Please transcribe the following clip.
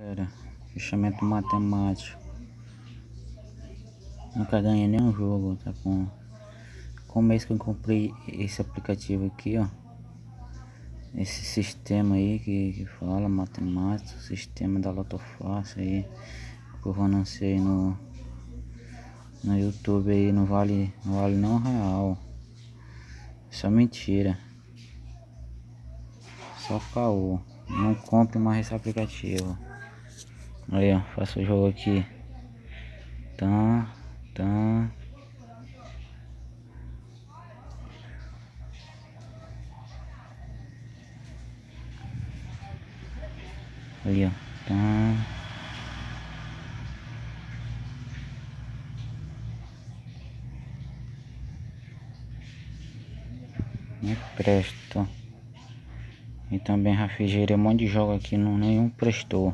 Galera, fechamento matemático. Nunca ganhei nenhum jogo, tá com um mês que eu comprei esse aplicativo aqui, ó. Esse sistema aí que fala matemática, sistema da Loto Fácil aí, que eu anunciei no YouTube aí, não vale não real. Só mentira. Só caô. Não compre mais esse aplicativo. Aí, ó, faço o jogo aqui. Tá. Ali, ó. Tá. Não presta. E também já fiz um monte de jogo aqui, nenhum prestou.